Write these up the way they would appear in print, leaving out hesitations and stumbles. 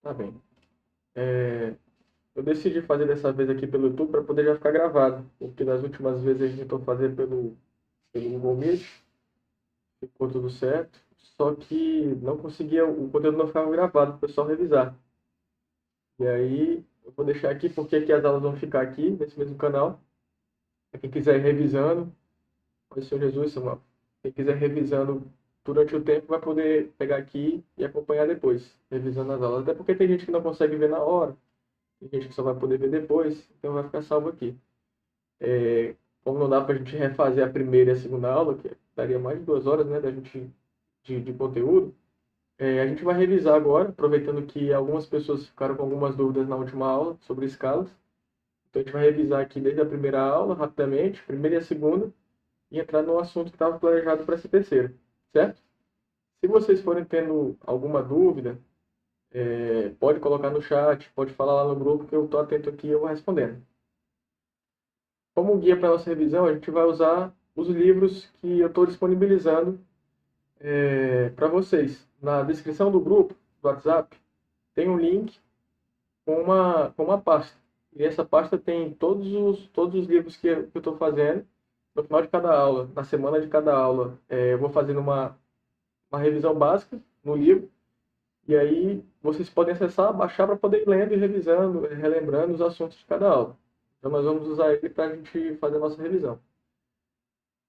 Tá bem. É, eu decidi fazer dessa vez aqui pelo YouTube para poder já ficar gravado, porque das últimas vezes a gente tentou fazer pelo Google Meet, ficou tudo certo, só que não conseguia, o conteúdo não ficava gravado para o pessoal revisar. E aí eu vou deixar aqui, porque aqui as aulas vão ficar aqui, nesse mesmo canal. Pra quem quiser ir revisando, pode ser o Jesus, Samuel. Quem quiser ir revisando durante o tempo vai poder pegar aqui e acompanhar depois, revisando as aulas. Até porque tem gente que não consegue ver na hora, tem gente que só vai poder ver depois, então vai ficar salvo aqui. Como não dá para a gente refazer a primeira e a segunda aula, que daria mais de 2 horas, né, da gente de conteúdo, a gente vai revisar agora, aproveitando que algumas pessoas ficaram com algumas dúvidas na última aula sobre escalas. Então a gente vai revisar aqui desde a primeira aula, rapidamente, primeira e a segunda, e entrar no assunto que estava planejado para essa terceira, certo? Se vocês forem tendo alguma dúvida, pode colocar no chat, pode falar lá no grupo que eu estou atento aqui e eu vou respondendo. Como guia para nossa revisão, a gente vai usar os livros que eu estou disponibilizando para vocês. Na descrição do grupo, do WhatsApp, tem um link com uma pasta. E essa pasta tem todos os livros que eu estou fazendo. No final de cada aula, na semana de cada aula, eu vou fazendo uma revisão básica no livro. E aí vocês podem acessar, baixar para poder ir lendo e revisando, relembrando os assuntos de cada aula. Então nós vamos usar ele para a gente fazer a nossa revisão.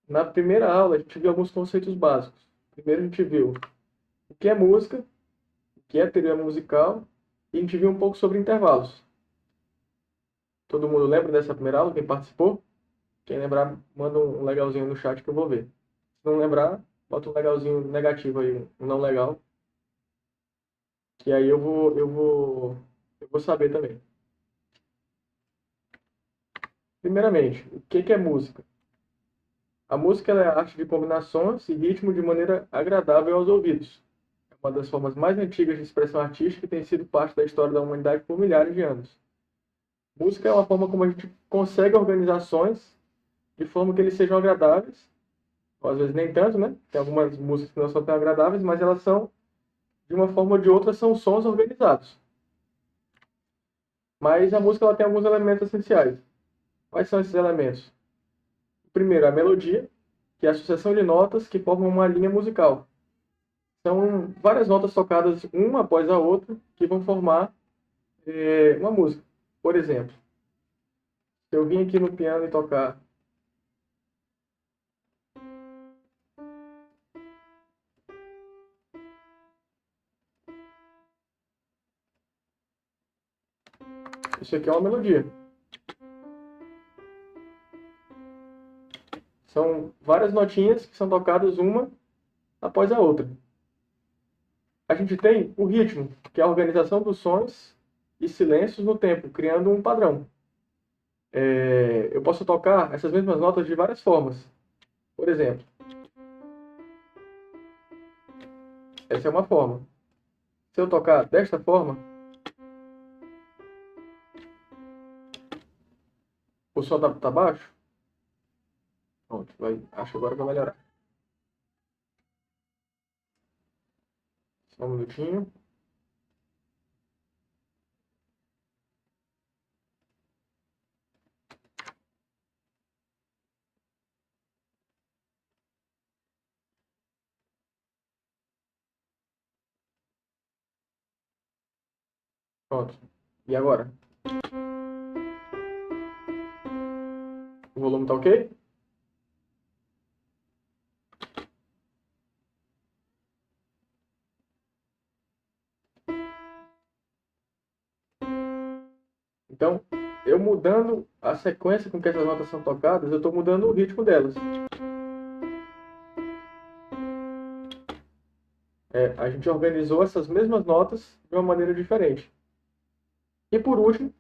Na primeira aula, a gente viu alguns conceitos básicos. Primeiro, a gente viu o que é música, o que é teoria musical, e a gente viu um pouco sobre intervalos. Todo mundo lembra dessa primeira aula? Quem participou? Quem lembrar, manda um legalzinho no chat que eu vou ver. Se não lembrar, bota um legalzinho negativo aí, um não legal, que aí eu vou saber também. Primeiramente, o que é música? A música ela é a arte de combinações e ritmo de maneira agradável aos ouvidos. É uma das formas mais antigas de expressão artística e tem sido parte da história da humanidade por milhares de anos. Música é uma forma como a gente consegue organizar sons de forma que eles sejam agradáveis, ou às vezes nem tanto, né? Tem algumas músicas que não são tão agradáveis, mas elas são, de uma forma ou de outra, são sons organizados. Mas a música ela tem alguns elementos essenciais. Quais são esses elementos? O primeiro é a melodia, que é a sucessão de notas que formam uma linha musical. São várias notas tocadas uma após a outra que vão formar uma música. Por exemplo, se eu vim aqui no piano e tocar isso aqui é uma melodia. São várias notinhas que são tocadas uma após a outra. A gente tem o ritmo, que é a organização dos sons e silêncios no tempo, criando um padrão. Eu posso tocar essas mesmas notas de várias formas. Por exemplo, essa é uma forma. Se eu tocar desta forma, o som tá baixo. Pronto, acho que agora vai melhorar. Só um minutinho. Pronto. E agora? O volume tá ok? Então, eu mudando a sequência com que essas notas são tocadas, eu estou mudando o ritmo delas. A gente organizou essas mesmas notas de uma maneira diferente. E por último,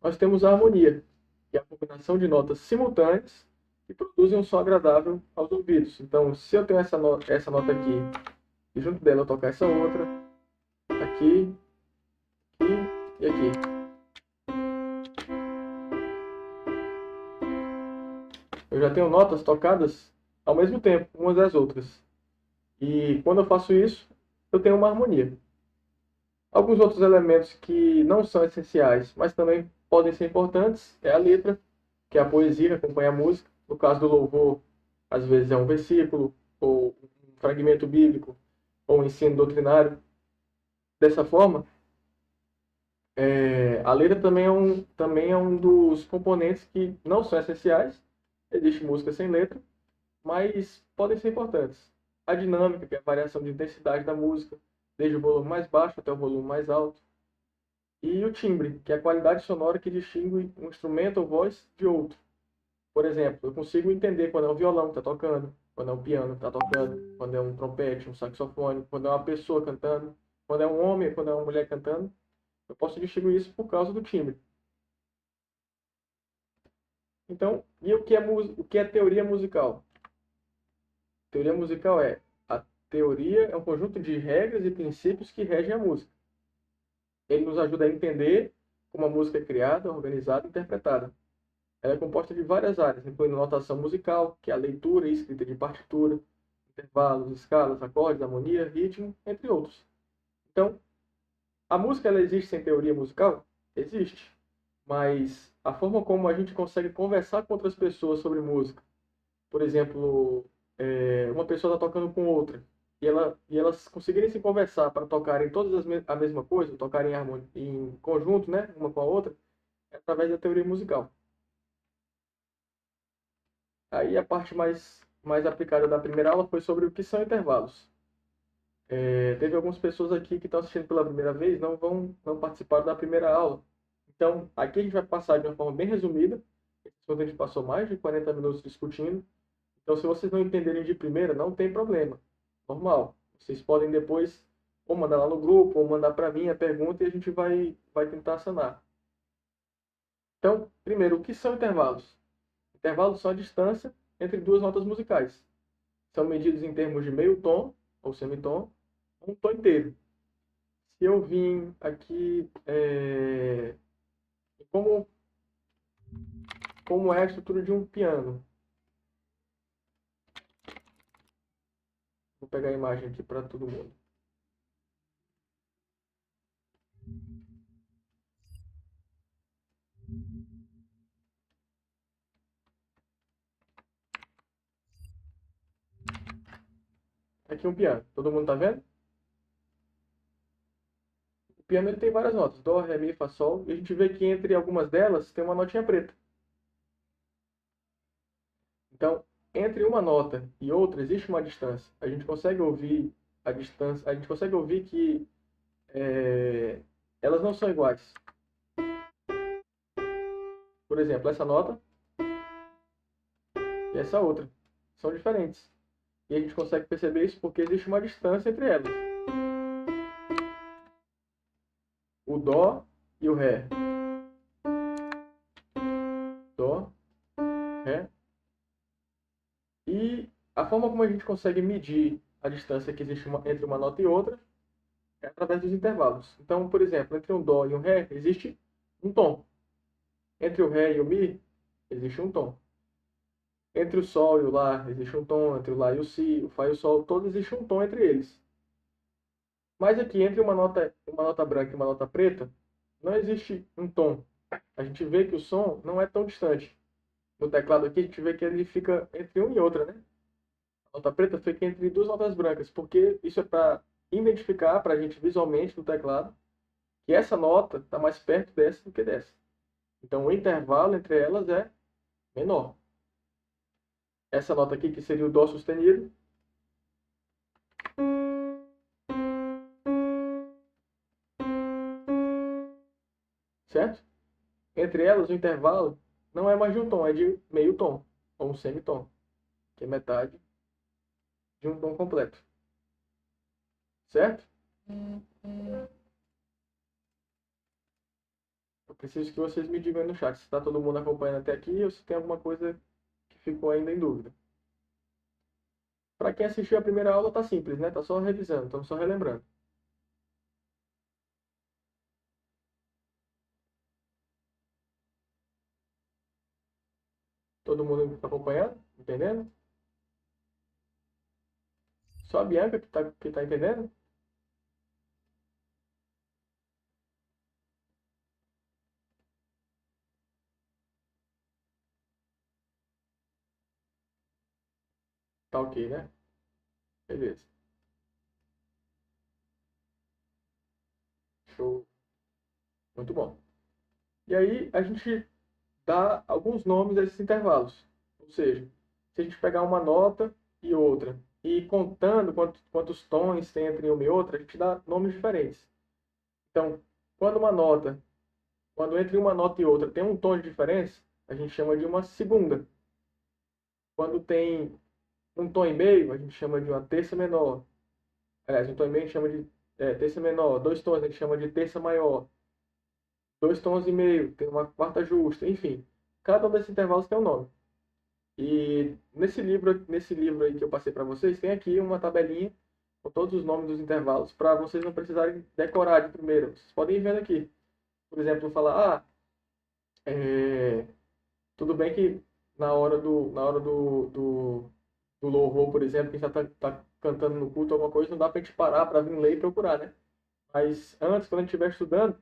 nós temos a harmonia, que é a combinação de notas simultâneas que produzem um som agradável aos ouvidos. Então, se eu tenho essa nota aqui e junto dela eu tocar essa outra, aqui, aqui e aqui. Eu já tenho notas tocadas ao mesmo tempo, umas das outras. E quando eu faço isso, eu tenho uma harmonia. Alguns outros elementos que não são essenciais, mas também podem ser importantes, é a letra, que é a poesia que acompanha a música. No caso do louvor, às vezes é um versículo, ou um fragmento bíblico, ou um ensino doutrinário. Dessa forma, a letra também é um dos componentes que não são essenciais. Existe música sem letra, mas podem ser importantes. A dinâmica, que é a variação de intensidade da música, desde o volume mais baixo até o volume mais alto. E o timbre, que é a qualidade sonora que distingue um instrumento ou voz de outro. Por exemplo, eu consigo entender quando é um violão que está tocando, quando é um piano que está tocando, quando é um trompete, um saxofone, quando é uma pessoa cantando, quando é um homem, quando é uma mulher cantando. Eu posso distinguir isso por causa do timbre. Então, e o que é teoria musical? Teoria musical a teoria é um conjunto de regras e princípios que regem a música. Ele nos ajuda a entender como a música é criada, organizada e interpretada. Ela é composta de várias áreas, incluindo notação musical, que é a leitura e escrita de partitura, intervalos, escalas, acordes, harmonia, ritmo, entre outros. Então, a música ela existe sem teoria musical? Existe. Mas a forma como a gente consegue conversar com outras pessoas sobre música, por exemplo, uma pessoa está tocando com outra, e elas conseguirem se conversar para tocarem todas a mesma coisa, tocarem em conjunto, né, uma com a outra, é através da teoria musical. Aí a parte mais aplicada da primeira aula foi sobre o que são intervalos. Teve algumas pessoas aqui que estão assistindo pela primeira vez, não participaram da primeira aula. Então, aqui a gente vai passar de uma forma bem resumida. Esse assunto a gente passou mais de 40 minutos discutindo. Então, se vocês não entenderem de primeira, não tem problema. Normal. Vocês podem depois ou mandar lá no grupo, ou mandar para mim a pergunta e a gente vai tentar sanar. Então, primeiro, o que são intervalos? Intervalos são a distância entre duas notas musicais. São medidos em termos de meio tom, ou semitom, um tom inteiro. Se eu vim aqui, como, como é a estrutura de um piano. Vou pegar a imagem aqui para todo mundo. Aqui um piano. Todo mundo está vendo? O piano ele tem várias notas. Dó, ré, mi, fá, sol. E a gente vê que entre algumas delas tem uma notinha preta. Então, entre uma nota e outra existe uma distância. A gente consegue ouvir a distância. A gente consegue ouvir que elas não são iguais. Por exemplo, essa nota e essa outra são diferentes. E a gente consegue perceber isso porque existe uma distância entre elas. O dó e o ré. Dó, ré. E a forma como a gente consegue medir a distância que existe entre uma nota e outra é através dos intervalos. Então, por exemplo, entre um dó e um ré existe um tom. Entre o ré e o mi existe um tom. Entre o sol e o lá existe um tom. Entre o lá e o si, o fá e o sol, todos existe um tom entre eles. Mas aqui, entre uma nota branca e uma nota preta, não existe um tom. A gente vê que o som não é tão distante. No teclado aqui, a gente vê que ele fica entre uma e outra, né? A nota preta fica entre duas notas brancas, porque isso é para identificar para a gente visualmente no teclado que essa nota está mais perto dessa do que dessa. Então, o intervalo entre elas é menor. Essa nota aqui, que seria o Dó sustenido, certo? Entre elas, o intervalo não é mais de um tom, é de meio tom, ou um semitom, que é metade de um tom completo. Certo? Eu preciso que vocês me digam aí no chat se está todo mundo acompanhando até aqui ou se tem alguma coisa que ficou ainda em dúvida. Para quem assistiu a primeira aula, tá simples, né? Tá só revisando, estamos só relembrando. Todo mundo acompanhando? Entendendo? Só a Bianca que tá entendendo? Tá ok, né? Beleza. Show. Muito bom. E aí a gente dá alguns nomes a esses intervalos. Ou seja, se a gente pegar uma nota e outra e ir contando quantos tons tem entre uma e outra, a gente dá nomes diferentes. Então, quando uma nota, quando entre uma nota e outra tem um tom de diferença, a gente chama de uma segunda. Quando tem um tom e meio, a gente chama de uma terça menor. Aliás, um tom e meio a gente chama de terça menor. Dois tons a gente chama de terça maior. Dois tons e meio, tem uma quarta justa. Enfim, cada um desses intervalos tem um nome. E nesse livro aí que eu passei para vocês, tem aqui uma tabelinha com todos os nomes dos intervalos para vocês não precisarem decorar de primeiro. Vocês podem ir vendo aqui. Por exemplo, falar, é, tudo bem que na hora do louvor, por exemplo, quem já está cantando no culto alguma coisa, não dá para a gente parar para vir ler e procurar, né? Mas antes, quando a gente estiver estudando,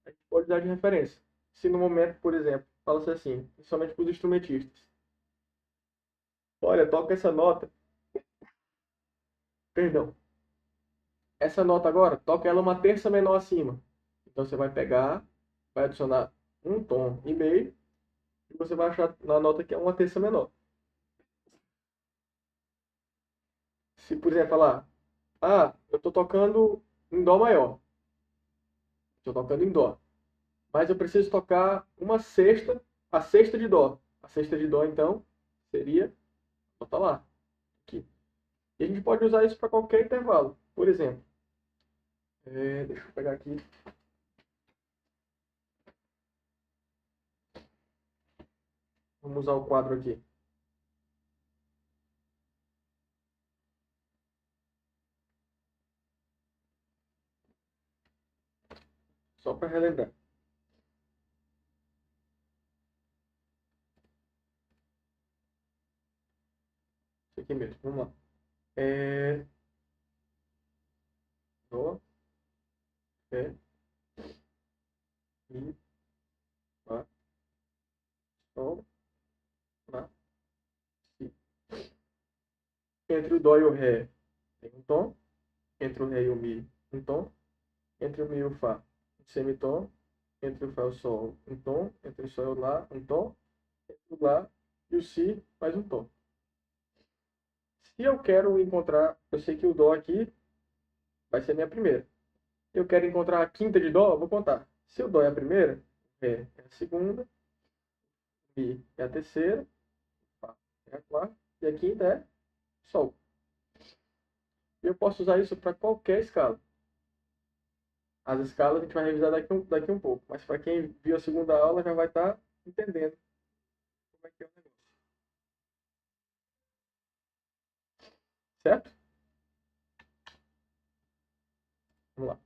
a gente pode dar de referência. Se no momento, por exemplo, fala-se assim, principalmente para os instrumentistas. Olha, toca essa nota, perdão, essa nota agora, toca ela uma terça menor acima. Então você vai pegar, vai adicionar um tom e meio, e você vai achar na nota que é uma terça menor. Se, por exemplo, falar, eu estou tocando em dó maior, estou tocando em dó, mas eu preciso tocar uma sexta, a sexta de dó. A sexta de dó, então, seria, nota lá, aqui. E a gente pode usar isso para qualquer intervalo. Por exemplo, deixa eu pegar aqui. Vamos usar o quadro aqui. Só para relembrar. Isso aqui mesmo. Vamos lá. Dó, ré, mi, fá, sol, lá, si. Entre o dó e o ré tem um tom. Entre o ré e o mi, um tom. Entre o mi e o fá, um semitom. Entre o fá e o sol, um tom. Entre o sol e o lá, um tom. Entre o lá e o si, mais um tom. Se eu quero encontrar, eu sei que o dó aqui vai ser minha primeira. Eu quero encontrar a quinta de dó, eu vou contar. Se o dó é a primeira, ré é a segunda, mi é a terceira, fá é a quarta e a quinta é sol. Eu posso usar isso para qualquer escala. As escalas a gente vai revisar daqui um pouco, mas para quem viu a segunda aula já vai estar entendendo como é que é o negócio. Certo? Vamos lá.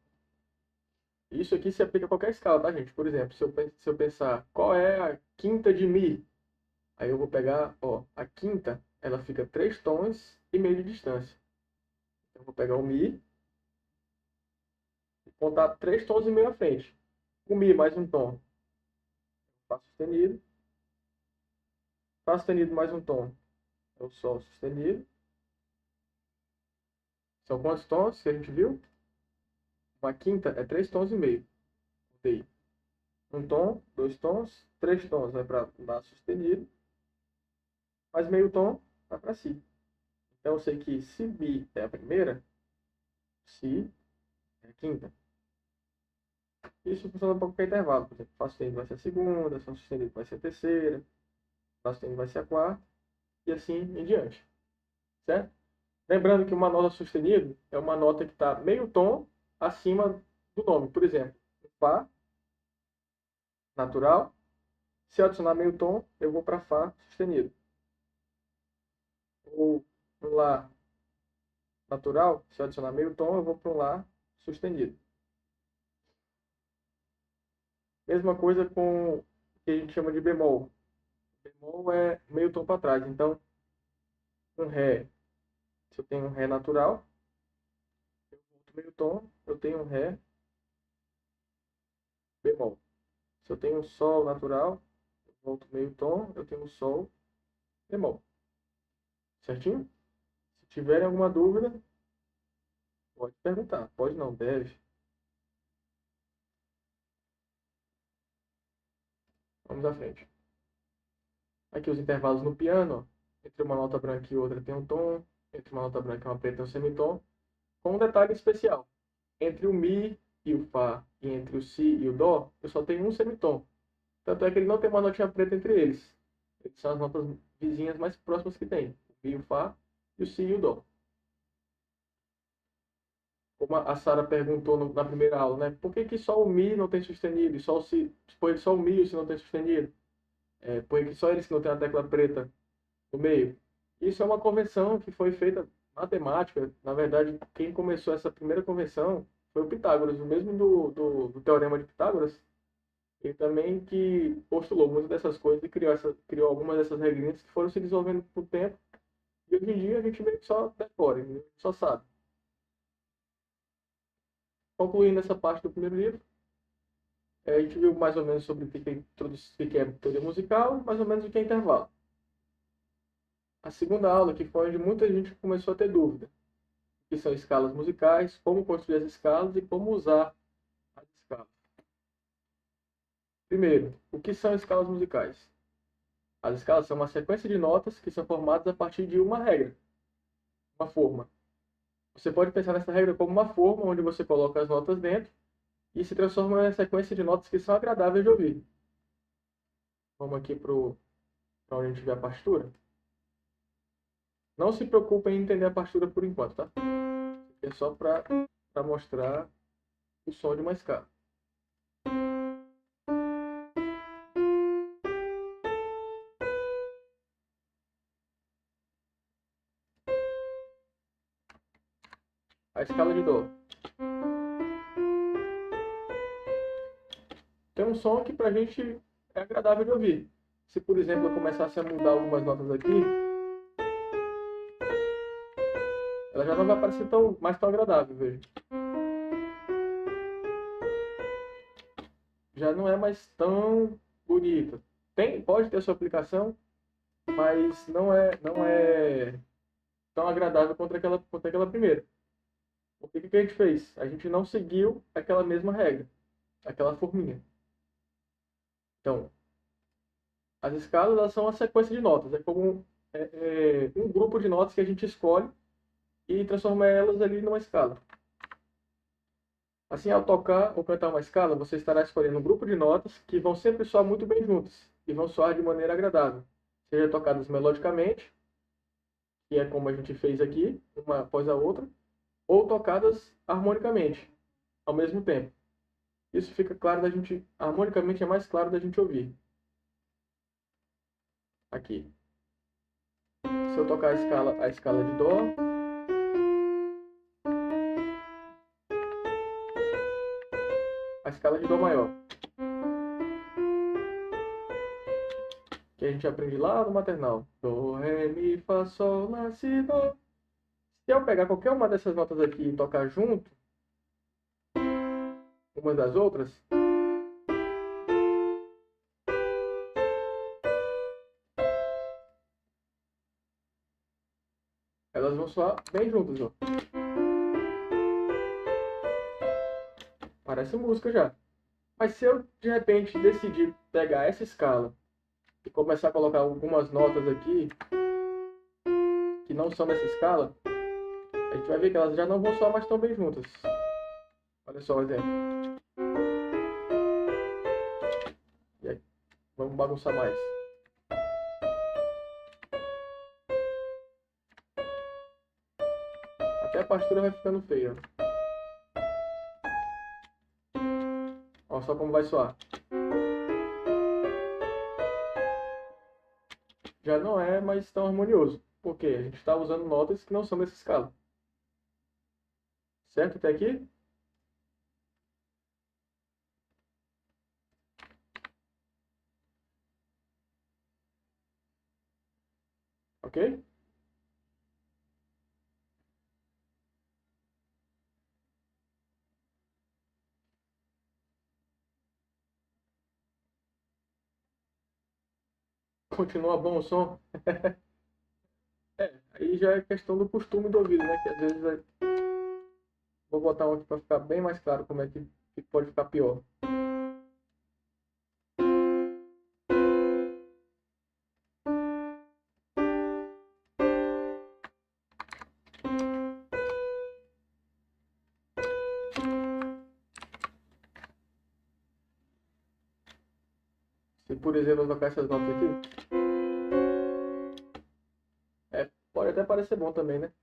Isso aqui se aplica a qualquer escala, tá, gente? Por exemplo, se eu pensar qual é a quinta de Mi, aí eu vou pegar, a quinta, ela fica 3 tons e meio de distância. Então, eu vou pegar o Mi e contar 3 tons e meio à frente. O Mi mais um tom, Fá sustenido. Fá sustenido mais um tom, é o Sol sustenido. São quantos tons que a gente viu? Uma quinta é 3 tons e meio. Botei um tom, 2 tons, 3 tons vai para Lá sustenido, mais meio tom vai para Si. Então eu sei que se Mi é a primeira, Si é a quinta. Isso funciona para qualquer intervalo. Por exemplo, Fá sustenido vai ser a segunda, Sol sustenido vai ser a terceira, Lá sustenido vai ser a quarta, e assim em diante. Certo? Lembrando que uma nota sustenida é uma nota que está meio tom acima do nome. Por exemplo, Fá natural. Se eu adicionar meio tom, eu vou para Fá sustenido. Ou um Lá natural, se eu adicionar meio tom, eu vou para um Lá sustenido. Mesma coisa com o que a gente chama de bemol. Bemol é meio tom para trás. Então, um Ré, se eu tenho um Ré natural, eu volto meio tom, eu tenho um Ré bemol. Se eu tenho um Sol natural, eu volto meio tom, eu tenho um Sol bemol. Certinho? tiverem alguma dúvida, pode perguntar. Pode não, deve. Vamos à frente. Aqui os intervalos no piano, ó. Entre uma nota branca e outra tem um tom, entre uma nota branca e uma preta tem um semitom, com um detalhe especial. Entre o Mi e o Fá, e entre o Si e o Dó, eu só tenho um semitom. Tanto é que ele não tem uma notinha preta entre eles. Eles são as notas vizinhas mais próximas que tem. O Mi, o Fá, e o Si e o Dó. Como a Sara perguntou na primeira aula, né? Por que só o Mi não tem sustenido? E só o Si, só o Mi e o Si não tem sustenido? Por que só eles que não tem a tecla preta no meio? Isso é uma convenção que foi feita matemática. Na verdade, quem começou essa primeira convenção foi o Pitágoras, o mesmo do Teorema de Pitágoras. Ele também que postulou muitas dessas coisas e criou algumas dessas regrinhas que foram se desenvolvendo com o tempo. E hoje em dia a gente meio que só decora, né? Só sabe. Concluindo essa parte do primeiro livro, a gente viu mais ou menos sobre o que é teoria musical e mais ou menos o que é intervalo. A segunda aula, que foi onde muita gente começou a ter dúvida, que são escalas musicais, como construir as escalas e como usar as escalas. Primeiro, o que são escalas musicais? As escalas são uma sequência de notas que são formadas a partir de uma regra, uma forma. Você pode pensar nessa regra como uma forma onde você coloca as notas dentro e se transforma em sequência de notas que são agradáveis de ouvir. Vamos aqui para onde a gente vê a partitura. Não se preocupe em entender a partitura por enquanto, tá? É só para mostrar o som de uma escala. A escala de Dó. Tem um som que para a gente é agradável de ouvir. Se, por exemplo, eu começasse a mudar algumas notas aqui, ela já não vai parecer mais tão agradável, veja. Já não é mais tão bonita. Pode ter sua aplicação, mas não é tão agradável quanto aquela primeira. O que a gente fez? A gente não seguiu aquela mesma regra, aquela forminha. Então, as escalas elas são uma sequência de notas. É como um grupo de notas que a gente escolhe e transforma elas ali numa escala. Assim, ao tocar ou cantar uma escala, você estará escolhendo um grupo de notas que vão sempre soar muito bem juntas e vão soar de maneira agradável, seja tocadas melodicamente, que é como a gente fez aqui, uma após a outra, ou tocadas harmonicamente, ao mesmo tempo. Isso fica claro da gente, harmonicamente é mais claro da gente ouvir. Aqui. Se eu tocar a escala de Dó, a escala de Dó maior, que a gente aprende lá no maternal. Dó, Ré, Mi, Fá, Sol, Lá, Si, Dó. Se eu pegar qualquer uma dessas notas aqui e tocar junto, umas das outras, elas vão soar bem juntas, ó. Parece música já. Mas se eu, de repente, decidir pegar essa escala e começar a colocar algumas notas aqui, que não são dessa escala, a gente vai ver que elas já não vão soar mais tão bem juntas. Olha só o exemplo. E aí, vamos bagunçar mais. Até a partitura vai ficando feia. Olha só como vai soar. Já não é mais tão harmonioso. Porque a gente está usando notas que não são dessa escala. Certo até aqui? Ok? Continua bom o som? Aí já é questão do costume do ouvido, né? Que às vezes vou botar um aqui para ficar bem mais claro como é que pode ficar pior. Se, por exemplo, eu tocar essas notas aqui, pode até parecer bom também, né?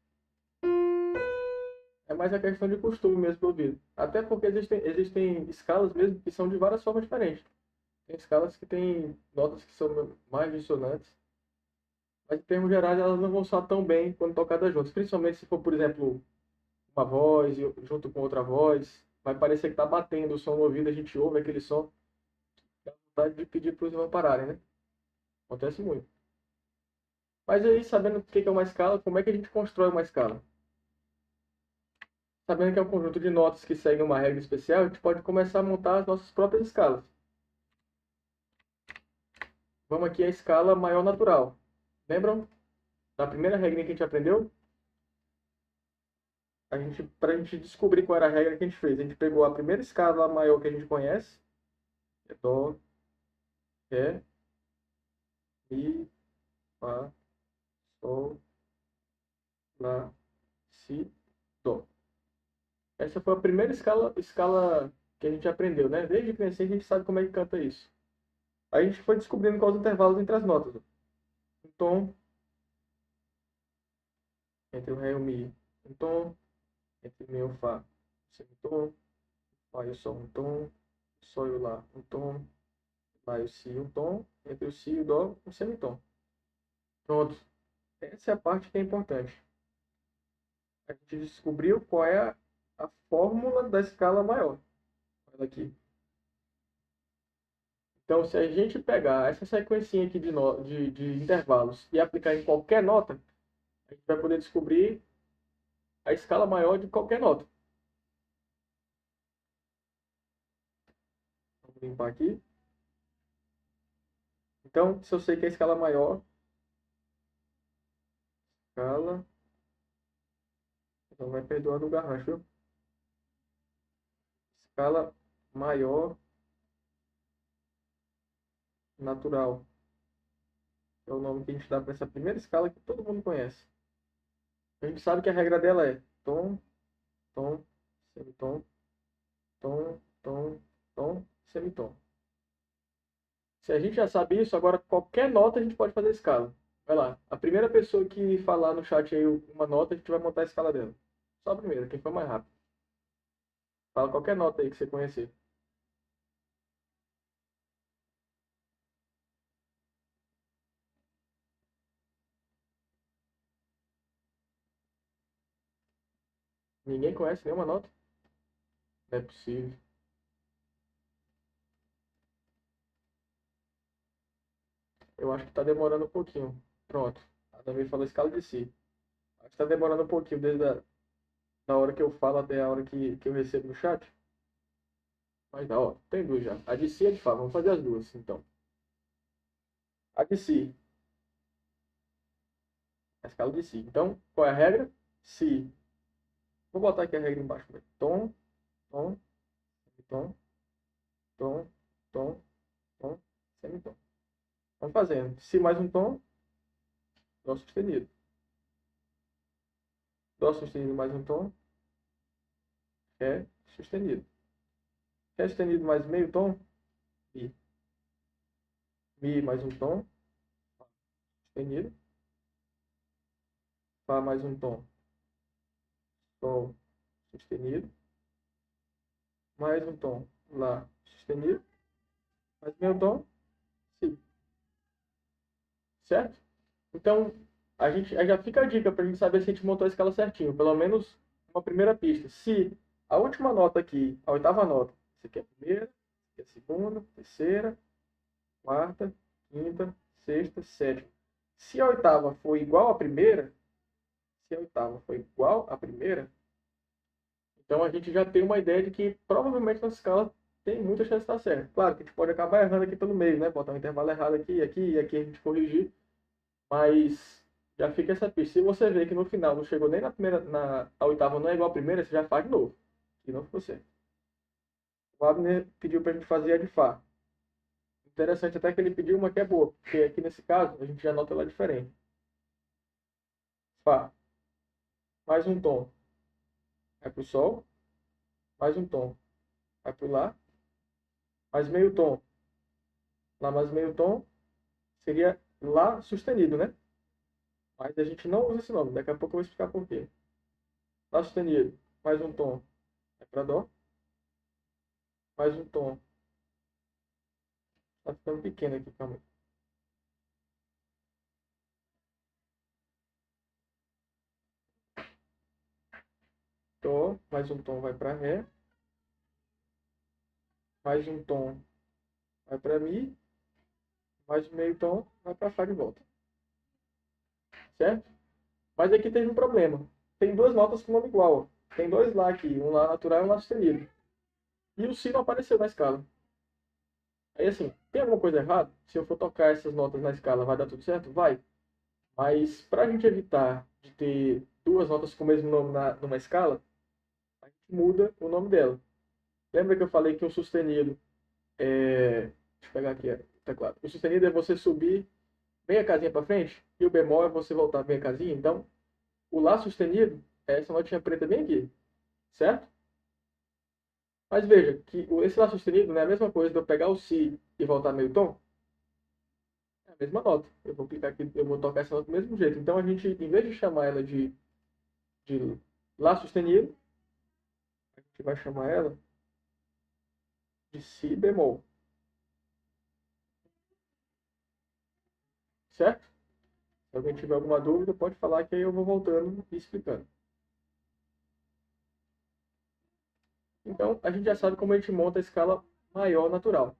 É mais a questão de costume mesmo do ouvido. Até porque existem escalas mesmo que são de várias formas diferentes. Tem escalas que têm notas que são mais dissonantes, mas em termos gerais elas não vão soar tão bem quando tocadas juntas. Principalmente se for, por exemplo, uma voz junto com outra voz, vai parecer que está batendo o som no ouvido, a gente ouve aquele som, dá vontade de pedir para os irmãos pararem, né? Acontece muito. Mas aí, sabendo o que é uma escala, como é que a gente constrói uma escala? Sabendo que é um conjunto de notas que seguem uma regra especial, a gente pode começar a montar as nossas próprias escalas. Vamos aqui à escala maior natural. Lembram da primeira regra que a gente aprendeu? Para a gente descobrir qual era a regra que a gente fez, a gente pegou a primeira escala maior que a gente conhece, que é Dó, Ré, Mi, Fá, Sol, Lá, Si, Dó. Essa foi a primeira escala que a gente aprendeu, né? Desde criança a gente sabe como é que canta isso. Aí a gente foi descobrindo quais os intervalos entre as notas. Um tom entre o Ré e o Mi. Um tom entre o Mi e o Fá. Um semitom. Fá e o Sol, um tom. O Sol e o Lá, um tom. Lá e o Si, um tom. Entre o Si e o Dó, um semitom. Pronto. Essa é a parte que é importante. A gente descobriu qual é a fórmula da escala maior. Olha aqui. Então, se a gente pegar essa sequencinha aqui de intervalos e aplicar em qualquer nota, a gente vai poder descobrir a escala maior de qualquer nota. Vamos limpar aqui. Então, se eu sei que a escala maior, escala, não vai perdoar no garrancho, viu? Escala maior natural. É o nome que a gente dá para essa primeira escala que todo mundo conhece. A gente sabe que a regra dela é tom, tom, semitom, tom, tom, tom, semitom. Se a gente já sabe isso, agora qualquer nota a gente pode fazer escala. Vai lá. A primeira pessoa que falar no chat aí uma nota, a gente vai montar a escala dela. Só a primeira, quem for mais rápido. Fala qualquer nota aí que você conhecer. Ninguém conhece nenhuma nota? Não é possível. Eu acho que tá demorando um pouquinho. Pronto. A Davi falou escala de si. Acho que tá demorando um pouquinho desde da hora que eu falo até a hora que eu recebo no chat. Mas dá, ó. Tem duas já. A de si e a de fala. Vamos fazer as duas, então. A de si. A escala de si. Então, qual é a regra? Si. Vou botar aqui a regra embaixo. Tom, tom, tom, tom, tom, tom, semitom. Vamos fazendo. Si mais um tom, Dó sustenido. Dó sustenido mais um tom, Ré sustenido. Ré sustenido mais meio tom, Mi. Mi mais um tom, Fá sustenido. Fá mais um tom, Sol sustenido. Mais um tom, Lá sustenido. Mais meio tom, Si. Certo? Então, aí já fica a dica para a gente saber se a gente montou a escala certinho. Pelo menos uma primeira pista. Se a última nota aqui, a oitava nota, essa aqui é a primeira, essa aqui é a segunda, terceira, quarta, quinta, sexta, sétima. Se a oitava for igual à primeira, se a oitava for igual à primeira, então a gente já tem uma ideia de que provavelmente nossa escala tem muita chance de estar certa. Claro que a gente pode acabar errando aqui pelo meio, né? Botar um intervalo errado aqui, aqui e aqui a gente corrigir. Mas Já fica essa pista. Se você vê que no final não chegou nem na primeira, a oitava não é igual a primeira, você já faz de novo. E não foi você. O Abner pediu pra gente fazer a de Fá. Interessante até que ele pediu uma que é boa, porque aqui nesse caso a gente já nota ela diferente. Fá, mais um tom, vai pro Sol, mais um tom, vai pro Lá, mais meio tom. Lá mais meio tom seria Lá sustenido, né? Mas a gente não usa esse nome, daqui a pouco eu vou explicar por quê. Lá sustenido, mais um tom, é para Dó, mais um tom. Tá ficando pequeno aqui, calma aí. Dó, mais um tom vai para Ré, mais um tom vai para Mi, mais um meio tom vai para Fá de volta. Certo? Mas aqui teve um problema. Tem duas notas com nome igual. Tem dois Lá aqui, um Lá natural e um Lá sustenido. E o Si não apareceu na escala. Aí assim, tem alguma coisa errada? Se eu for tocar essas notas na escala, vai dar tudo certo? Vai. Mas para a gente evitar de ter duas notas com o mesmo nome numa escala, a gente muda o nome dela. Lembra que eu falei que o sustenido é. Deixa eu pegar aqui o teclado. O sustenido é você subir meia casinha para frente e o bemol é você voltar meia casinha. Então, o Lá sustenido é essa notinha preta bem aqui, certo? Mas veja que esse Lá sustenido não é a mesma coisa de eu pegar o Si e voltar meio tom. É a mesma nota. Eu vou clicar aqui, eu vou tocar essa nota do mesmo jeito. Então a gente, em vez de chamar ela de Lá sustenido, a gente vai chamar ela de Si bemol. Certo? Se alguém tiver alguma dúvida, pode falar que aí eu vou voltando e explicando. Então, a gente já sabe como a gente monta a escala maior natural.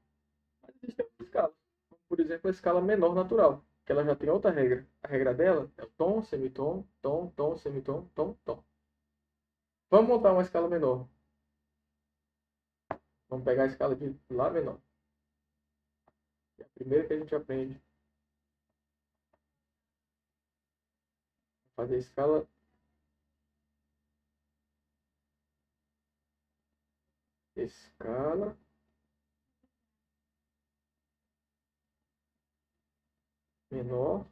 Mas existem outras escalas. Como, por exemplo, a escala menor natural, que ela já tem outra regra. A regra dela é o tom, semitom, tom, tom, semitom, tom, tom. Vamos montar uma escala menor. Vamos pegar a escala de Lá menor. É a primeira que a gente aprende. Fazer a escala menor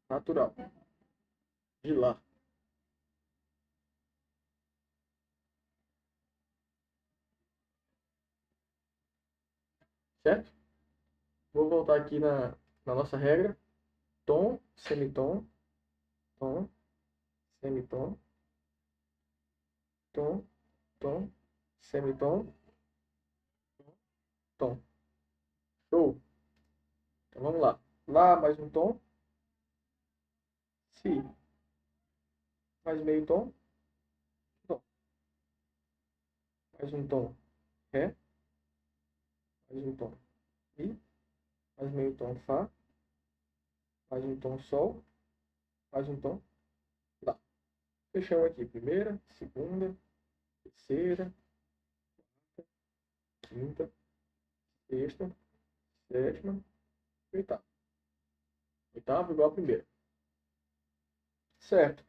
natural de Lá. Certo? Vou voltar aqui na nossa regra. Tom, semitom, tom, semitom, tom, tom, semitom, tom. Show. Então vamos lá. Lá mais um tom. Si mais meio tom. Tom. Mais um tom. Ré. Mais um tom. Mi. Mais meio tom. Fá. Mais um tom. Sol. Mais um tom. Lá. Fechamos aqui. Primeira, segunda, terceira, quinta, sexta, sétima, oitava. Oitava igual a primeira. Certo.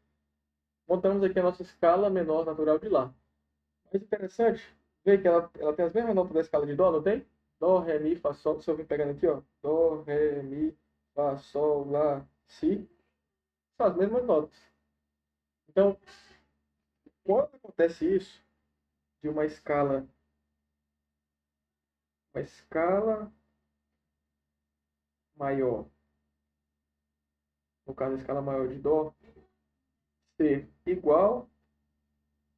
Montamos aqui a nossa escala menor natural de Lá. Mas interessante ver que ela tem as mesmas notas da escala de Dó, não tem? Dó, Ré, Mi, Fá, Sol. Se eu vim pegando aqui, ó. Dó, Ré, Mi, Fá, Sol, Lá, Si. São as mesmas notas. Então, quando acontece isso, de uma escala maior, no caso a escala maior de Dó, ser igual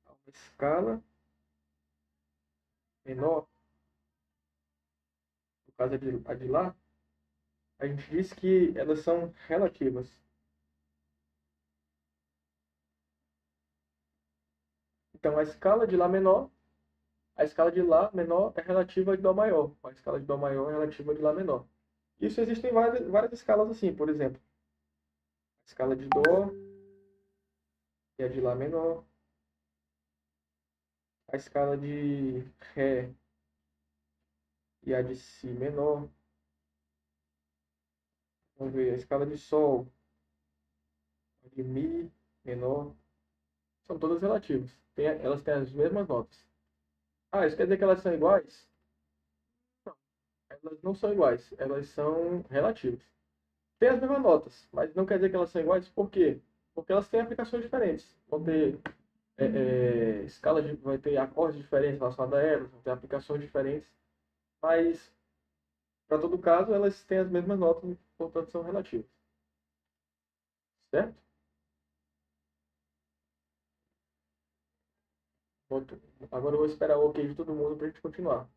a uma escala menor, no caso a de Lá, a gente diz que elas são relativas. Então, a escala de Lá menor, a escala de Lá menor é relativa a de Dó maior. A escala de Dó maior é relativa a de Lá menor. Isso existem várias escalas assim, por exemplo, a escala de Dó e a de Lá menor, a escala de Ré e a de Si menor, Vamos ver, a escala de Sol, a de Mi menor, são todas relativas. Elas têm as mesmas notas. Ah, isso quer dizer que elas são iguais? Não, elas não são iguais, elas são relativas. Tem as mesmas notas, mas não quer dizer que elas são iguais, por quê? Porque elas têm aplicações diferentes. Vão ter vai ter acordes diferentes relacionados a elas, vão ter aplicações diferentes, mas para todo caso elas têm as mesmas notas, portanto são relativas, certo? Pronto. Agora eu vou esperar o ok de todo mundo para a gente continuar,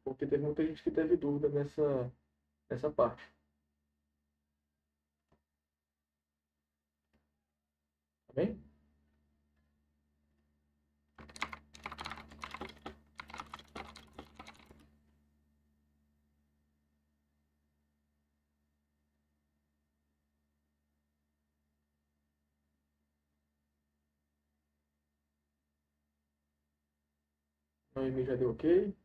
porque teve muita gente que teve dúvida nessa parte, tá bem? Noemi já deu ok.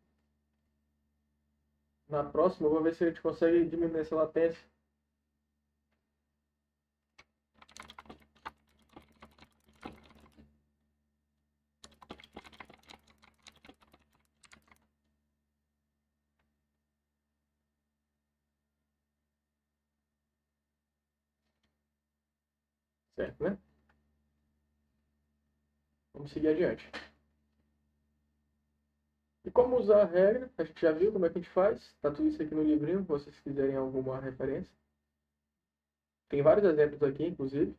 Na próxima eu vou ver se a gente consegue diminuir essa latência. Certo, né? Vamos seguir adiante. E como usar a regra, a gente já viu como é que a gente faz. Tá tudo isso aqui no livrinho, se vocês quiserem alguma referência. Tem vários exemplos aqui, inclusive.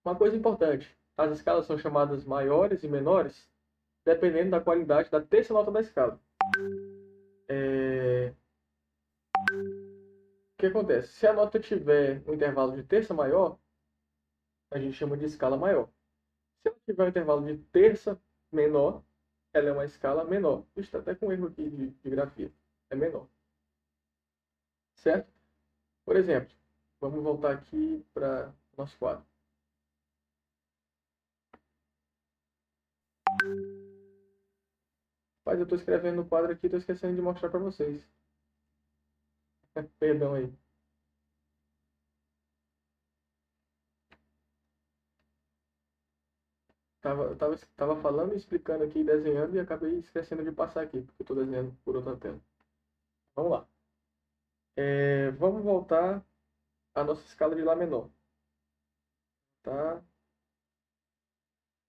Uma coisa importante, as escalas são chamadas maiores e menores, dependendo da qualidade da terça nota da escala. O que acontece? Se a nota tiver um intervalo de terça maior, a gente chama de escala maior. Se ela tiver um intervalo de terça menor, ela é uma escala menor. Está até com erro aqui de grafia. É menor. Certo? Por exemplo, vamos voltar aqui para o nosso quadro. Mas eu estou escrevendo no quadro aqui e estou esquecendo de mostrar para vocês. Perdão aí. Tava falando, explicando aqui, desenhando e acabei esquecendo de passar aqui, porque eu estou desenhando por outra tela. Vamos lá. Vamos voltar à nossa escala de Lá menor. Tá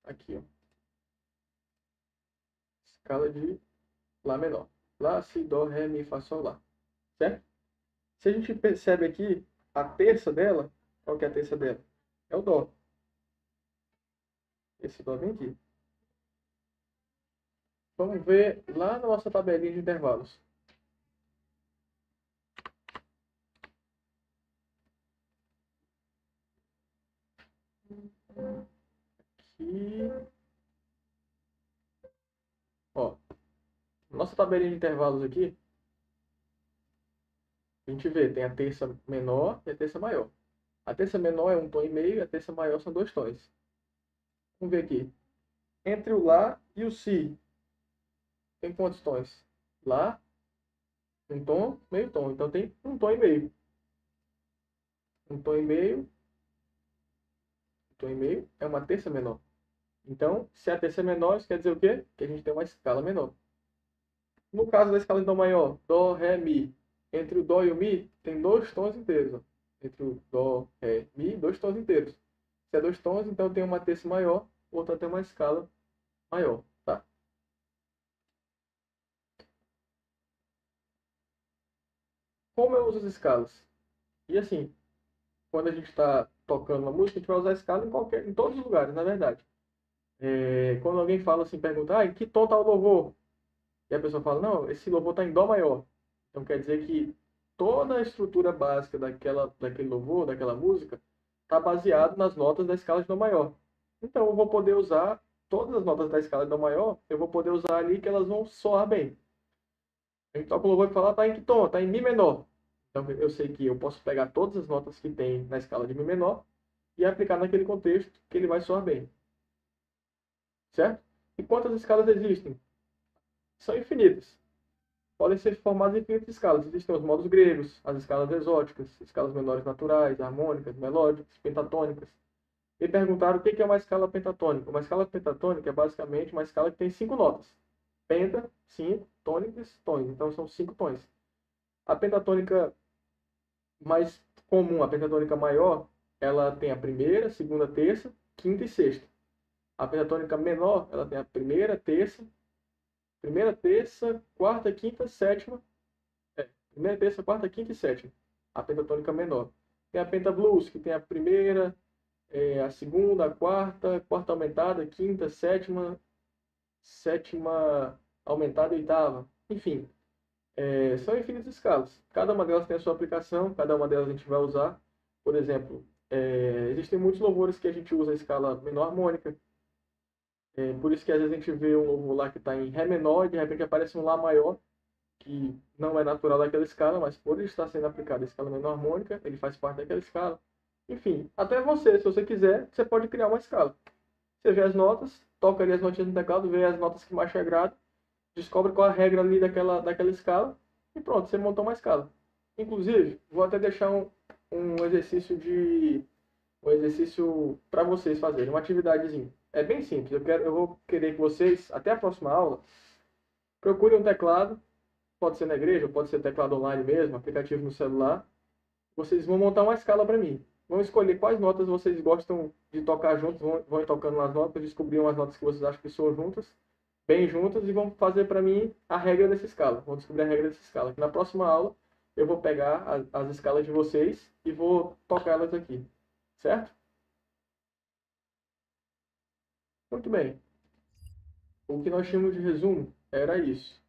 aqui, ó. Escala de Lá menor. Lá, Si, Dó, Ré, Mi, Fá, Sol, Lá. Certo? Se a gente percebe aqui, a terça dela, qual que é a terça dela? É o Dó. Esse Dó vem aqui. Vamos ver lá na nossa tabelinha de intervalos. Aqui. Ó, nossa tabelinha de intervalos aqui, a gente vê, tem a terça menor e a terça maior. A terça menor é um tom e meio e a terça maior são dois tons. Vamos ver aqui. Entre o Lá e o Si, tem quantos tons? Lá, um tom, meio tom. Então tem um tom e meio. Um tom e meio, um tom e meio é uma terça menor. Então, se a terça é menor, isso quer dizer o quê? Que a gente tem uma escala menor. No caso da escala de Dó maior, Dó, Ré, Mi. Entre o Dó e o Mi, tem dois tons inteiros. Ó. Entre o Dó, Ré, Mi, dois tons inteiros. Se é dois tons, então tem uma terça maior, outra tem uma escala maior. Tá? Como eu uso as escalas? E assim, quando a gente está tocando uma música, a gente vai usar a escala em todos os lugares, na verdade. Quando alguém fala assim, pergunta, em que tom está o louvor? E a pessoa fala, não, esse louvor está em Dó maior. Então quer dizer que toda a estrutura básica daquele louvor, daquela música, está baseado nas notas da escala de Dó maior. Então eu vou poder usar todas as notas da escala de Dó maior, eu vou poder usar ali que elas vão soar bem. A gente toca o louvor e fala, tá em que tom? Tá em Mi menor. Então eu sei que eu posso pegar todas as notas que tem na escala de Mi menor e aplicar naquele contexto que ele vai soar bem. Certo? E quantas escalas existem? São infinitas. podem ser formadas em infinitas escalas. Existem os modos gregos, as escalas exóticas, escalas menores naturais, harmônicas, melódicas, pentatônicas. Me perguntaram o que é uma escala pentatônica. Uma escala pentatônica é basicamente uma escala que tem 5 notas. Penta, 5, tônicas, tons. Então são 5 tons. A pentatônica mais comum, a pentatônica maior, ela tem a primeira, segunda, terça, quinta e sexta. A pentatônica menor, ela tem a primeira, terça, quarta, quinta, sétima. Primeira, terça, quarta, quinta e sétima. A pentatônica menor. Tem a pentablues, que tem a primeira, a segunda, a quarta, quarta aumentada, quinta, sétima, sétima aumentada e oitava. Enfim, são infinitas escalas. Cada uma delas tem a sua aplicação, cada uma delas a gente vai usar. Por exemplo, existem muitos louvores que a gente usa a escala menor harmônica. Por isso que às vezes a gente vê um louvor lá que está em Ré menor e de repente aparece um Lá maior, que não é natural daquela escala, mas por ele estar sendo aplicado a escala menor harmônica, ele faz parte daquela escala. Enfim, até você, se você quiser, você pode criar uma escala. Você vê as notas, toca ali as notinhas no teclado, vê as notas que mais te agradam, descobre qual a regra ali daquela escala e pronto, você montou uma escala. Inclusive, vou até deixar um exercício para vocês fazerem, uma atividadezinha. É bem simples, eu vou querer que vocês, até a próxima aula, procurem um teclado, pode ser na igreja, pode ser teclado online mesmo, aplicativo no celular. Vocês vão montar uma escala para mim. Vão escolher quais notas vocês gostam de tocar juntos, vão ir tocando as notas, descobrir umas notas que vocês acham que soam juntas, bem juntas, e vão fazer para mim a regra dessa escala. Vão descobrir a regra dessa escala. Na próxima aula, eu vou pegar as escalas de vocês e vou tocar elas aqui. Certo? Muito bem. O que nós tínhamos de resumo era isso.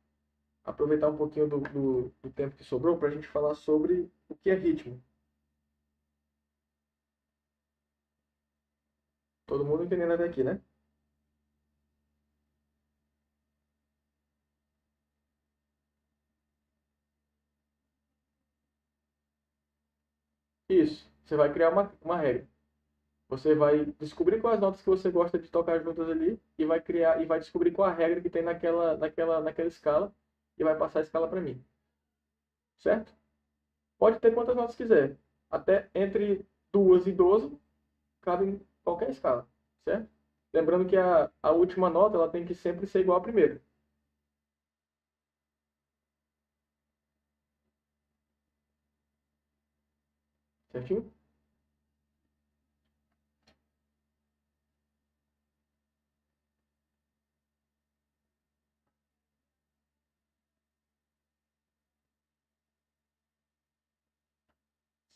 Aproveitar um pouquinho do tempo que sobrou para a gente falar sobre o que é ritmo. Todo mundo entendendo até aqui, né? Isso. Você vai criar uma regra. Você vai descobrir quais notas que você gosta de tocar juntas ali e vai criar e vai descobrir qual a regra que tem naquela escala e vai passar a escala para mim. Certo? Pode ter quantas notas quiser. Até entre 2 e 12 cabe em qualquer escala. Certo? Lembrando que a última nota ela tem que sempre ser igual à primeira. Certinho?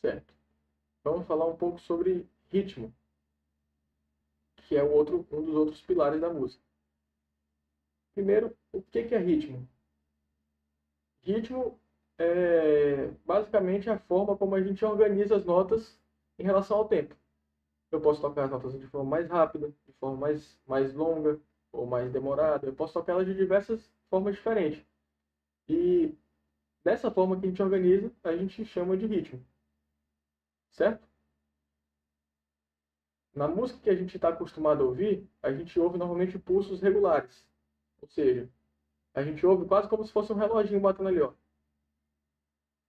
Certo. Vamos falar um pouco sobre ritmo, que é um dos outros pilares da música. Primeiro, o que é ritmo? Ritmo é basicamente a forma como a gente organiza as notas em relação ao tempo. Eu posso tocar as notas de forma mais rápida, de forma mais longa ou mais demorada. Eu posso tocar elas de diversas formas diferentes. E dessa forma que a gente organiza, a gente chama de ritmo, certo? Na música que a gente está acostumado a ouvir, a gente ouve normalmente pulsos regulares. Ou seja, a gente ouve quase como se fosse um reloginho batendo ali, ó.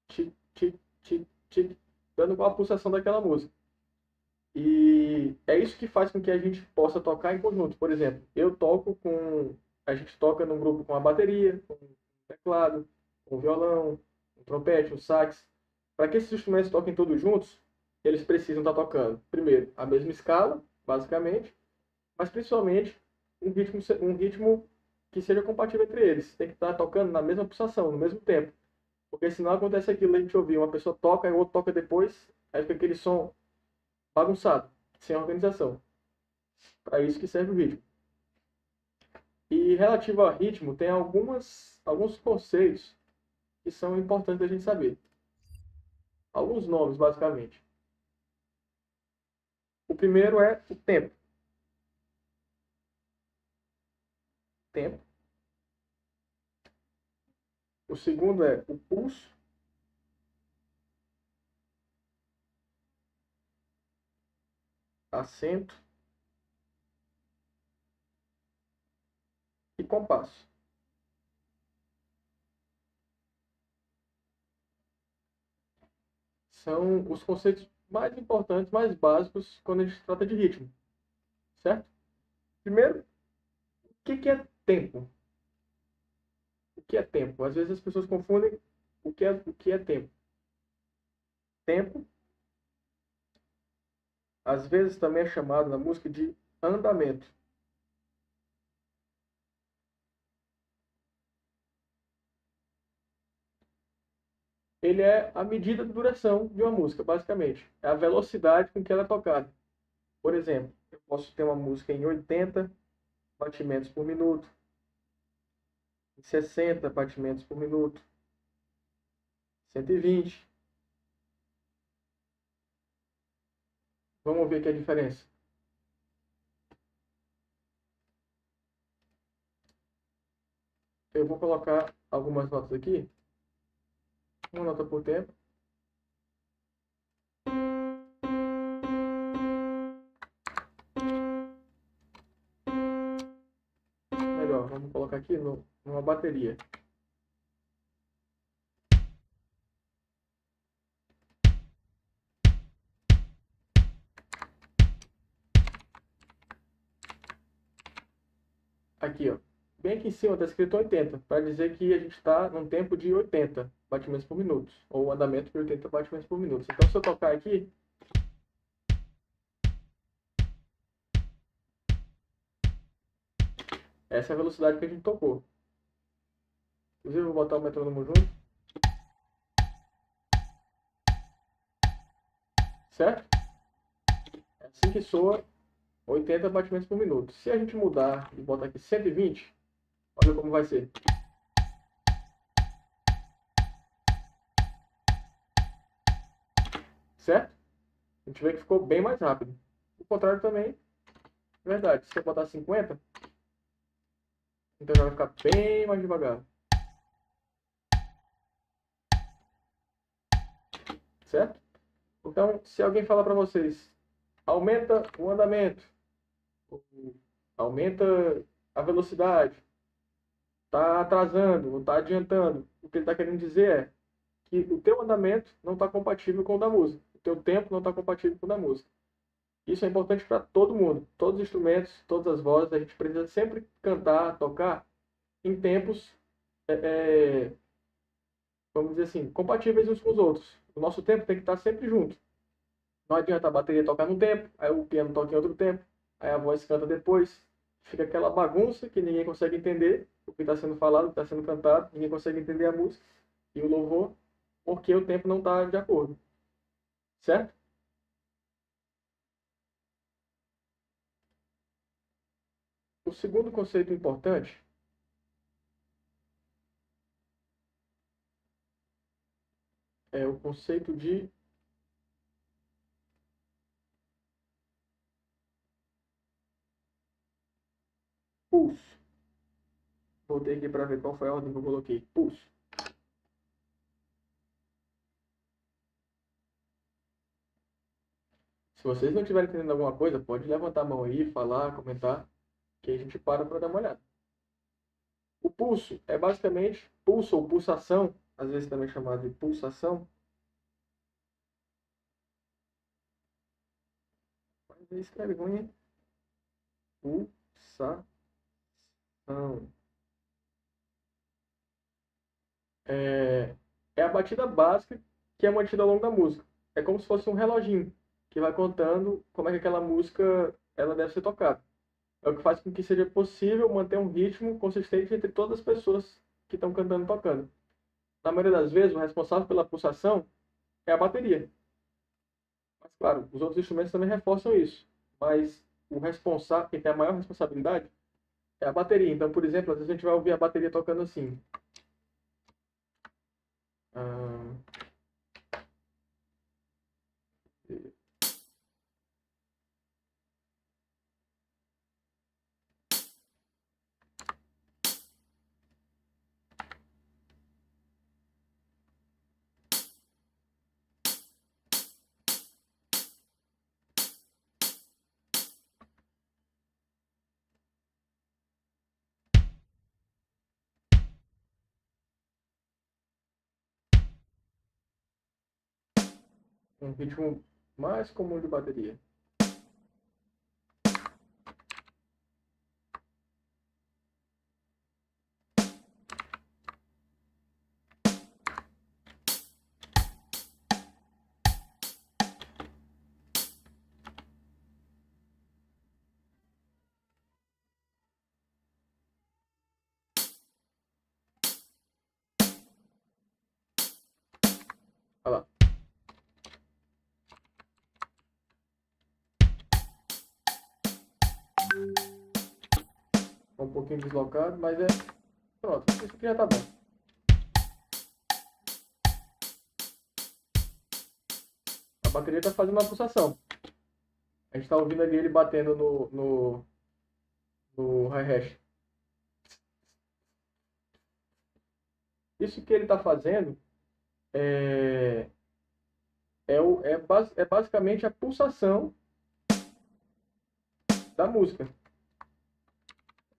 Tic, tic, tic, tic, dando com a pulsação daquela música. E é isso que faz com que a gente possa tocar em conjunto. Por exemplo, a gente toca num grupo com a bateria, com o teclado, com o violão, o trompete, o sax. Para que esses instrumentos toquem todos juntos, eles precisam estar tocando, primeiro, a mesma escala, basicamente, mas principalmente um ritmo que seja compatível entre eles. Tem que estar tocando na mesma pulsação, no mesmo tempo. Porque senão acontece aquilo, a gente ouvir, uma pessoa toca e o outro toca depois, aí fica aquele som bagunçado, sem organização. Para isso que serve o ritmo. E relativo ao ritmo, tem alguns conceitos que são importantes a gente saber. Alguns nomes, basicamente. O primeiro é o tempo. Tempo. O segundo é o pulso, acento e compasso. são os conceitos mais importantes, mais básicos quando a gente trata de ritmo, certo? Primeiro, o que é tempo? O que é tempo? Às vezes as pessoas confundem o que é tempo. Tempo, às vezes também é chamado na música de andamento. Ele é a medida de duração de uma música, basicamente. É a velocidade com que ela é tocada. Por exemplo, eu posso ter uma música em 80 batimentos por minuto, em 60 batimentos por minuto, 120. Vamos ver aqui a diferença. Eu vou colocar algumas notas aqui. Uma nota por tempo. Melhor, vamos colocar aqui numa bateria. Aqui, ó. Bem aqui em cima está escrito 80, para dizer que a gente está num tempo de 80 batimentos por minuto, ou andamento de 80 batimentos por minuto. Então, se eu tocar aqui, essa é a velocidade que a gente tocou. Inclusive, eu vou botar o metrônomo junto. Certo? É assim que soa 80 batimentos por minuto. Se a gente mudar e botar aqui 120, olha como vai ser. Certo? A gente vê que ficou bem mais rápido. O contrário também, verdade. Se eu botar 50, então já vai ficar bem mais devagar. Certo? Então, se alguém falar para vocês, aumenta o andamento, aumenta a velocidade, está atrasando ou está adiantando, o que ele está querendo dizer é que o teu andamento não está compatível com o da música, o teu tempo não está compatível com o da música. Isso é importante para todo mundo, todos os instrumentos, todas as vozes, a gente precisa sempre cantar, tocar em tempos, é, é, vamos dizer assim, compatíveis uns com os outros. O nosso tempo tem que estar sempre junto. Não adianta a bateria tocar num tempo, aí o piano toca em outro tempo, aí a voz canta depois. Fica aquela bagunça que ninguém consegue entender o que está sendo falado, o que está sendo cantado, ninguém consegue entender a música e o louvor, porque o tempo não está de acordo. Certo? O segundo conceito importante é o conceito de pulso. Voltei aqui para ver qual foi a ordem que eu coloquei. Pulso. Se vocês não estiverem entendendo alguma coisa, pode levantar a mão aí, falar, comentar, que a gente para dar uma olhada. O pulso é basicamente pulso ou pulsação, às vezes também chamado de pulsação. Mas aí escreve ruim. Pulsação. É, é a batida básica que é mantida ao longo da música. É como se fosse um reloginho que vai contando como é que aquela música ela deve ser tocada. É o que faz com que seja possível manter um ritmo consistente entre todas as pessoas que estão cantando e tocando. Na maioria das vezes, o responsável pela pulsação é a bateria. Mas, claro, os outros instrumentos também reforçam isso. Mas o responsável, quem tem a maior responsabilidade é a bateria. Então, por exemplo, às vezes a gente vai ouvir a bateria tocando assim. Ah, um ritmo mais comum de bateria. Olha lá. Um pouquinho deslocado, mas é... Pronto, isso aqui já tá bom. A bateria tá fazendo uma pulsação. A gente tá ouvindo ali ele batendo no hi-hat. Isso que ele tá fazendo é basicamente a pulsação da música.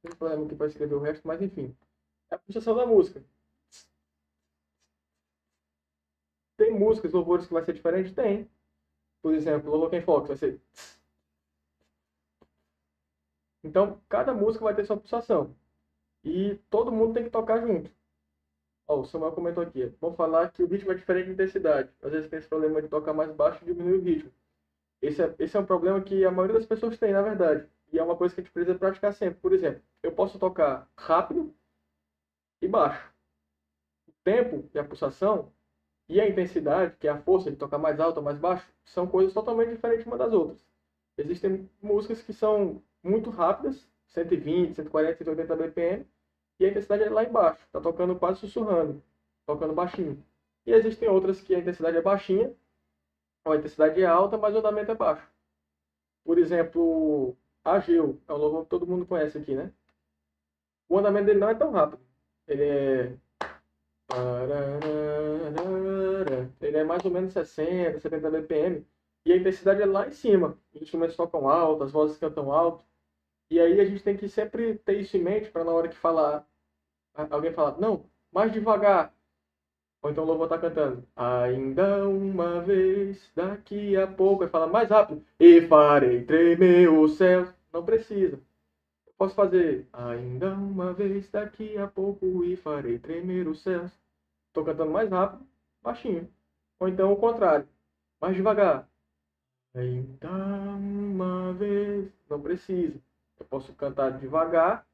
Tem um problema aqui para escrever o resto, mas enfim. É a pulsação da música. Tem músicas, louvores que vai ser diferente? Tem. Por exemplo, Louvor Quem Fox vai ser... Então, cada música vai ter sua pulsação. E todo mundo tem que tocar junto. Ó, o Samuel comentou aqui. Vamos falar que o ritmo é diferente de intensidade. Às vezes tem esse problema de tocar mais baixo e diminuir o ritmo. Esse é um problema que a maioria das pessoas tem, na verdade. E é uma coisa que a gente precisa praticar sempre. Por exemplo, eu posso tocar rápido e baixo. O tempo e a pulsação e a intensidade, que é a força de tocar mais alto ou mais baixo, são coisas totalmente diferentes uma das outras. Existem músicas que são muito rápidas, 120, 140, 180 BPM, e a intensidade é lá embaixo, está tocando quase sussurrando, tocando baixinho. E existem outras que a intensidade é baixinha, ou a intensidade é alta, mas o andamento é baixo. Por exemplo, Ageu, é um louvor que todo mundo conhece aqui, né? O andamento dele não é tão rápido. Ele é... Ele é mais ou menos 60, 70 BPM. E a intensidade é lá em cima. Os instrumentos tocam alto, as vozes cantam alto. E aí a gente tem que sempre ter isso em mente para na hora que falar, alguém falar, não, mais devagar. Ou então o louvor está cantando, ainda uma vez, daqui a pouco. Aí fala mais rápido, e farei tremer os céus. Não precisa. Eu posso fazer, ainda uma vez, daqui a pouco, e farei tremer os céus. Estou cantando mais rápido, baixinho. Ou então o contrário, mais devagar. Ainda uma vez. Não precisa. Eu posso cantar devagar,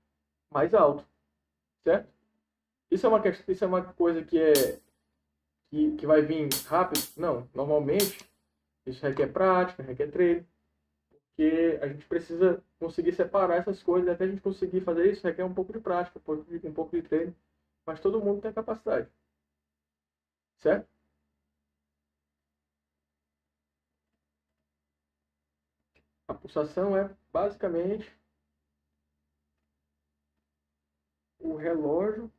mais alto, certo? Isso é uma coisa que vai vir rápido? Não, normalmente isso requer prática, requer treino, porque a gente precisa conseguir separar essas coisas. Até a gente conseguir fazer isso requer um pouco de prática, um pouco de treino, mas todo mundo tem a capacidade, certo? A pulsação é basicamente o relógio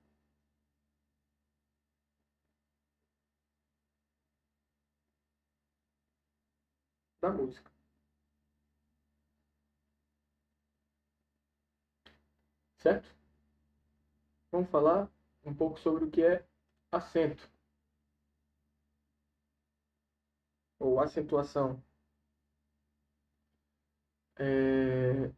da música, certo? Vamos falar um pouco sobre o que é acento ou acentuação. É...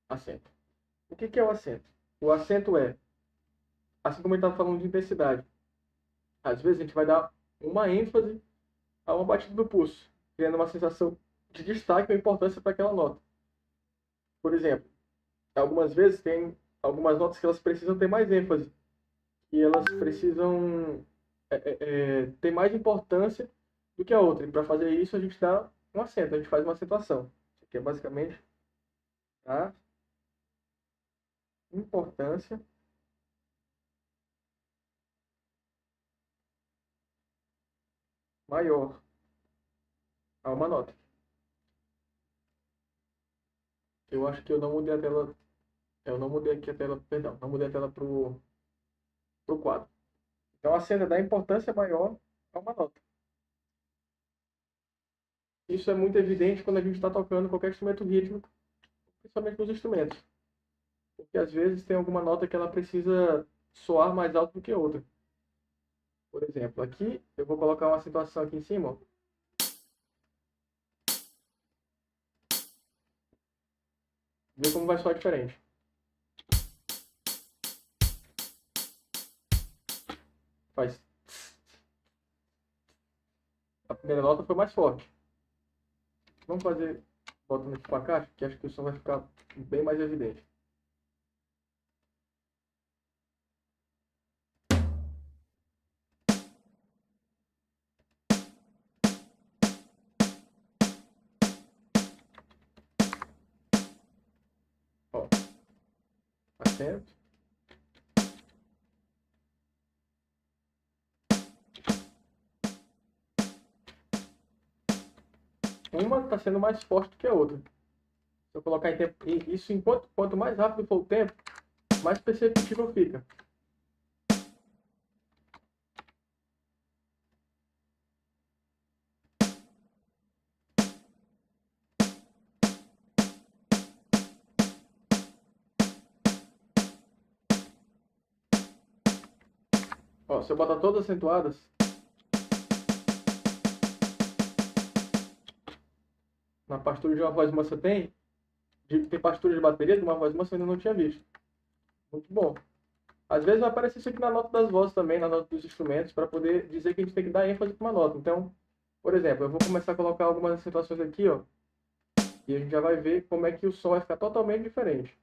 Acento. O que é o acento? O acento é, assim como a gente estava falando de intensidade, às vezes a gente vai dar uma ênfase a uma batida do pulso, criando uma sensação de destaque ou importância para aquela nota. Por exemplo, algumas vezes tem algumas notas que elas precisam ter mais ênfase e elas precisam ter mais importância do que a outra. E para fazer isso a gente dá um acento, a gente faz uma acentuação. Isso aqui é basicamente a importância maior a uma nota. Eu acho que eu não mudei a tela. Eu não mudei aqui a tela, perdão, não mudei a tela pro quadro. Então a cena dá importância maior a uma nota. Isso é muito evidente quando a gente está tocando qualquer instrumento rítmico, principalmente nos instrumentos. porque às vezes tem alguma nota que ela precisa soar mais alto do que outra. Por exemplo, aqui eu vou colocar uma acentuação aqui em cima, ó. Vê como vai soar diferente. Faz. A primeira nota foi mais forte. Vamos fazer voltando aqui para a caixa, que acho que o som vai ficar bem mais evidente. Ó, acento. Uma está sendo mais forte do que a outra. Se eu colocar em tempo, isso quanto mais rápido for o tempo, mais perceptível fica. Ó, se eu botar todas acentuadas, na partitura de uma voz mansa tem partitura de bateria de uma voz mansa eu ainda não tinha visto. Muito bom. Às vezes vai aparecer isso aqui na nota das vozes também, na nota dos instrumentos, para poder dizer que a gente tem que dar ênfase para uma nota. Então, por exemplo, eu vou começar a colocar algumas acentuações aqui, ó, e a gente já vai ver como é que o som vai ficar totalmente diferente.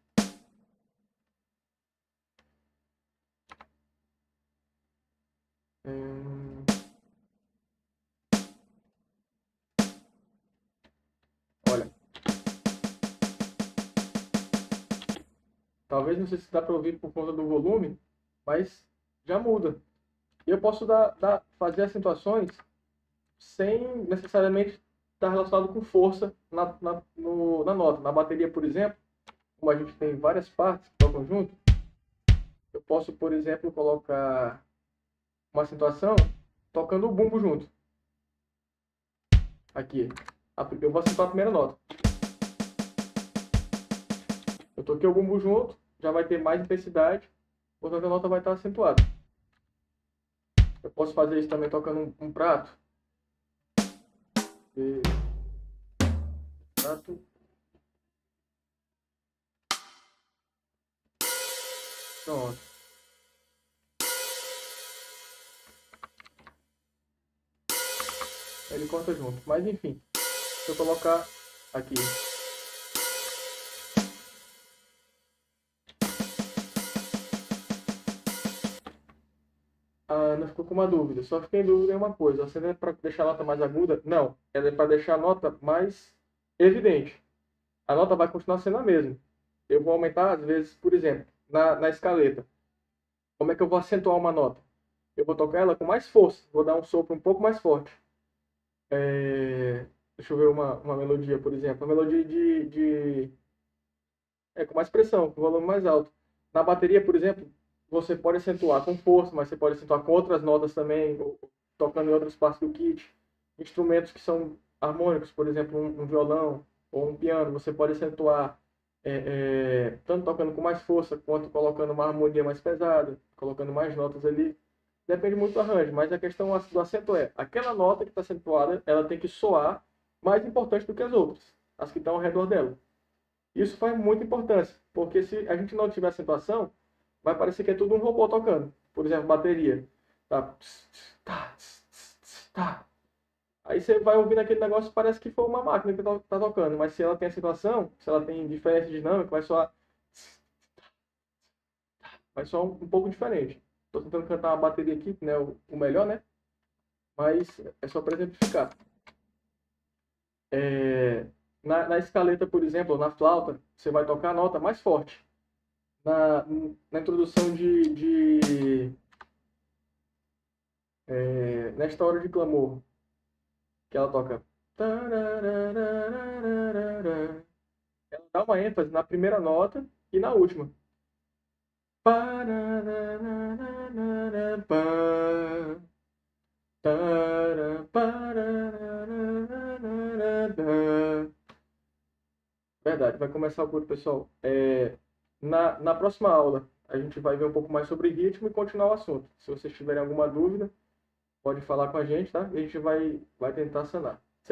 Olha, talvez não sei se dá para ouvir por conta do volume, mas já muda. E eu posso fazer acentuações sem necessariamente estar relacionado com força na nota. Na bateria, por exemplo, como a gente tem várias partes que tocam junto, eu posso, por exemplo, colocar uma acentuação tocando o bumbo junto. Aqui. Eu vou acentuar a primeira nota. Eu toquei o bumbo junto, já vai ter mais intensidade, portanto a nota vai estar acentuada. Eu posso fazer isso também tocando um prato. E... prato. Pronto. Ele conta junto. Mas enfim, se eu colocar aqui. A Ana ficou com uma dúvida. Só fiquei em dúvida em uma coisa. Você é para deixar a nota mais aguda? Não. Ela é para deixar a nota mais evidente. A nota vai continuar sendo a mesma. Eu vou aumentar, às vezes, por exemplo, na escaleta. Como é que eu vou acentuar uma nota? Eu vou tocar ela com mais força. Vou dar um sopro um pouco mais forte. Deixa eu ver uma melodia, por exemplo. Uma melodia com mais pressão, com volume mais alto. Na bateria, por exemplo, você pode acentuar com força, mas você pode acentuar com outras notas também, ou tocando em outras partes do kit. Instrumentos que são harmônicos, por exemplo, um violão ou um piano, você pode acentuar tanto tocando com mais força, quanto colocando uma harmonia mais pesada, colocando mais notas ali. Depende muito do arranjo, mas a questão do acento é, aquela nota que está acentuada, ela tem que soar mais importante do que as outras, as que estão ao redor dela. Isso faz muita importância, porque se a gente não tiver acentuação, vai parecer que é tudo um robô tocando. Por exemplo, bateria. Tá. Tá, tá. Aí você vai ouvindo aquele negócio, parece que foi uma máquina que tá tocando. Mas se ela tem acentuação, se ela tem diferença dinâmica, vai soar um pouco diferente. Estou tentando cantar uma bateria aqui, que não é o melhor, né? Mas é só para exemplificar. Na escaleta, por exemplo, ou na flauta, você vai tocar a nota mais forte. Na introdução nesta hora de clamor, que ela toca. Ela dá uma ênfase na primeira nota e na última. Verdade, vai começar o culto, pessoal. Na próxima aula, a gente vai ver um pouco mais sobre ritmo e continuar o assunto. Se vocês tiverem alguma dúvida, pode falar com a gente, tá? E a gente vai tentar sanar.